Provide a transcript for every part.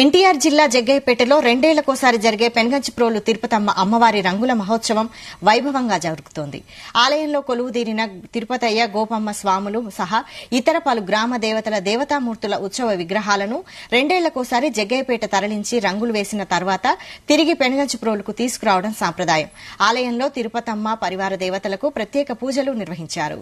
ఎన్టీఆర్ జిల్లా జగ్గయ్యపేటలో రెండేళ్లకోసారి జరిగే పెనుగంచిప్రోలు తిరుపతమ్మ అమ్మవారి రంగుల మహోత్సవం వైభవంగా జరుగుతోంది. ఆలయంలో కొలువుదీరిన తిరుపతయ్య, గోపమ్మ స్వాములు సహా ఇతర పలు గ్రామ దేవతల దేవతామూర్తుల ఉత్సవ విగ్రహాలను రెండేళ్లకోసారి జగ్గయ్యపేట తరలించి రంగులు వేసిన తర్వాత తిరిగి పెనుగంచిప్రోలుకు తీసుకురావడం సాంప్రదాయం. ఆలయంలో తిరుపతమ్మ పరివార దేవతలకు ప్రత్యేక పూజలు నిర్వహించారు.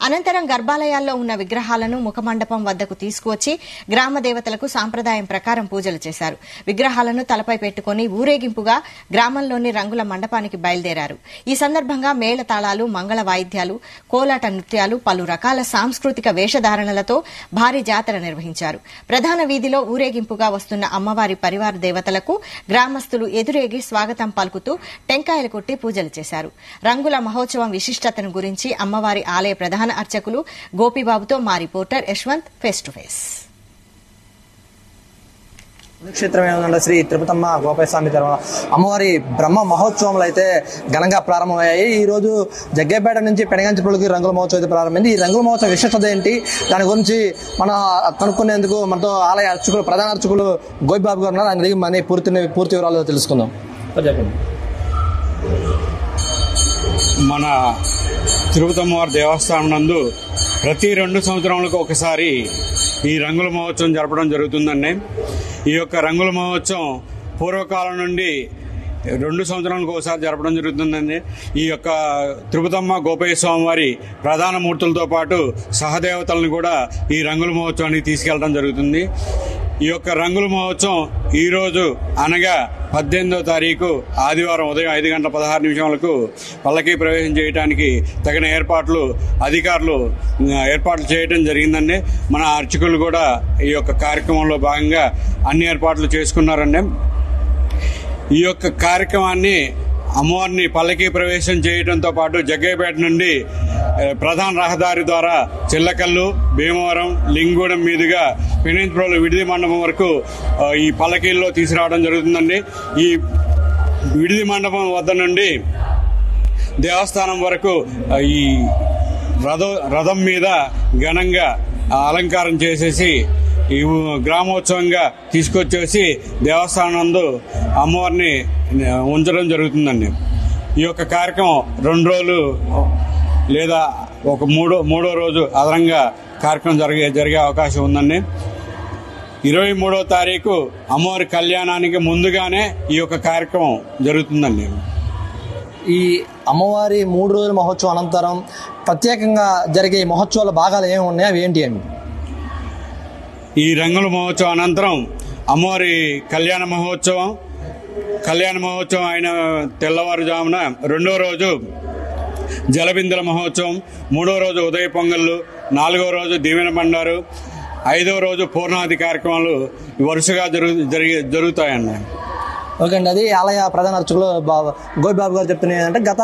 అనంతరం గర్భాలయాల్లో ఉన్న విగ్రహాలను ముఖమండపం వద్దకు తీసుకువచ్చి గ్రామ దేవతలకు సాంప్రదాయం ప్రకారం పూజలు చేశారు. విగ్రహాలను తలపై పెట్టుకుని ఊరేగింపుగా గ్రామంలోని రంగుల మండపానికి బయలుదేరారు. ఈ సందర్భంగా మేళతాళాలు, మంగళ వాయిద్యాలు, కోలాట నృత్యాలు, పలు రకాల సాంస్కృతిక వేషధారణలతో భారీ జాతర నిర్వహించారు. ప్రధాన వీధిలో ఊరేగింపుగా వస్తున్న అమ్మవారి పరివార దేవతలకు గ్రామస్తులు ఎదురేగి స్వాగతం పలుకుతూ టెంకాయలు కొట్టి పూజలు చేశారు. రంగుల మహోత్సవం విశిష్టతను గురించి అమ్మవారి ఆలయ ప్రధాన అర్చకులు గోపిబాబుతో మా reporter Yashwant face to face. క్షేత్రమైన శ్రీ తిరుపతమ్మ గోపాలస్వామి అమ్మవారి బ్రహ్మ మహోత్సవంలో అయితే ఘనంగా ప్రారంభమయ్యాయి. ఈ రోజు జగ్గయ్యపేట నుంచి పెనుగంచిప్రోలుకి రంగుల మహోత్సవం అయితే ప్రారంభమైంది. ఈ రంగుల మహోత్సవం విశిష్టత ఏంటి, దాని గురించి మనం కనుక్కునేందుకు మనతో ఆలయ అర్చకులు, ప్రధాన అర్చకులు గోపిబాబు గారు ఉన్నారు. ఆయన మన పూర్తి వివరాలు తెలుసుకుందాం. చెప్పండి. మన తిరుపతమ్మవారి దేవస్థానం నందు ప్రతి 2 సంవత్సరాలకు ఒకసారి ఈ రంగుల మహోత్సవం జరపడం జరుగుతుందండి. ఈ యొక్క రంగుల మహోత్సవం పూర్వకాలం నుండి 2 సంవత్సరాలకు ఒకసారి జరపడం జరుగుతుందండి. ఈ యొక్క తిరుపతమ్మ గోపయ్య స్వామి వారి ప్రధాన మూర్తులతో పాటు సహదేవతలను కూడా ఈ రంగుల మహోత్సవానికి తీసుకెళ్లడం జరుగుతుంది. ఈ యొక్క రంగుల మహోత్సవం ఈ రోజు అనగా 18వ తారీఖు ఆదివారం ఉదయం 5:16 పల్లకీ ప్రవేశం చేయడానికి తగిన అధికారులు ఏర్పాట్లు చేయడం జరిగిందండి. మన అర్చకులు కూడా ఈ యొక్క కార్యక్రమంలో భాగంగా అన్ని ఏర్పాట్లు చేసుకున్నారండి. ఈ యొక్క కార్యక్రమాన్ని అమ్మవారిని పల్లకీ ప్రవేశం చేయడంతో పాటు జగ్గయ్యపేట నుండి ప్రధాన రహదారి ద్వారా చిల్లకల్లు, భీమవరం, లింగగూడెం మీదుగా పెనుగంచిప్రోలు విడిది మండపం వరకు ఈ పల్లకీల్లో తీసుకురావడం జరుగుతుందండి. ఈ విడిది మండపం వద్ద నుండి దేవస్థానం వరకు ఈ రథం మీద ఘనంగా అలంకారం చేసేసి ఈ గ్రామోత్సవంగా తీసుకొచ్చేసి దేవస్థానం నందు అమ్మవారిని ఉంచడం జరుగుతుందండి. ఈ యొక్క కార్యక్రమం 2 రోజులు లేదా ఒక మూడో రోజు అదనంగా కార్యక్రమం జరిగే అవకాశం ఉందండి. 23వ తారీఖు అమ్మవారి కళ్యాణానికి ముందుగానే ఈ యొక్క కార్యక్రమం జరుగుతుందండి. ఈ అమ్మవారి 3 రోజుల మహోత్సవం అనంతరం ప్రత్యేకంగా జరిగే మహోత్సవాల భాగాలు ఏమి ఉన్నాయో అవి ఏంటి అండి? ఈ రంగుల మహోత్సవం అనంతరం అమ్మవారి కళ్యాణ మహోత్సవం అయిన తెల్లవారుజామున 2వ రోజు జలబిందెల మహోత్సవం, 3వ రోజు ఉదయ పొంగళ్ళు, 4వ రోజు దీవెన బండారు, 5వ రోజు పూర్ణాది కార్యక్రమాలు వరుసగా జరుగుతాయన్న. ఓకే అండి, అది ఆలయ ప్రధాన అర్చకులు గోపిబాబు గారు చెప్తున్నది ఏంటంటే గత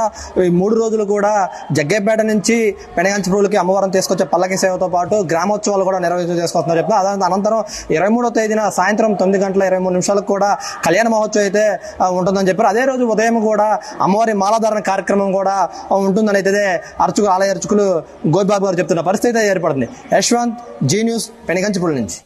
3 రోజులు కూడా జగ్గయ్యపేట నుంచి పెనుగంచిప్రోలుకి అమ్మవారిని తీసుకొచ్చే పల్లకి సేవతో పాటు గ్రామోత్సవాలు కూడా చేసుకొస్తున్నారు చెప్తున్నారు. అదే అనంతరం 23వ తేదీన సాయంత్రం 9:23 కూడా కళ్యాణ మహోత్సవం అయితే ఉంటుందని చెప్పారు. అదే రోజు ఉదయం కూడా అమ్మవారి మాలాధారణ కార్యక్రమం కూడా ఉంటుందని అయితే ఆలయ అర్చకులు గోపిబాబు గారు చెప్తున్న పరిస్థితి ఏర్పడుతుంది. యశ్వంత్, జీ న్యూస్, పెనుగంచిప్రోలు నుంచి.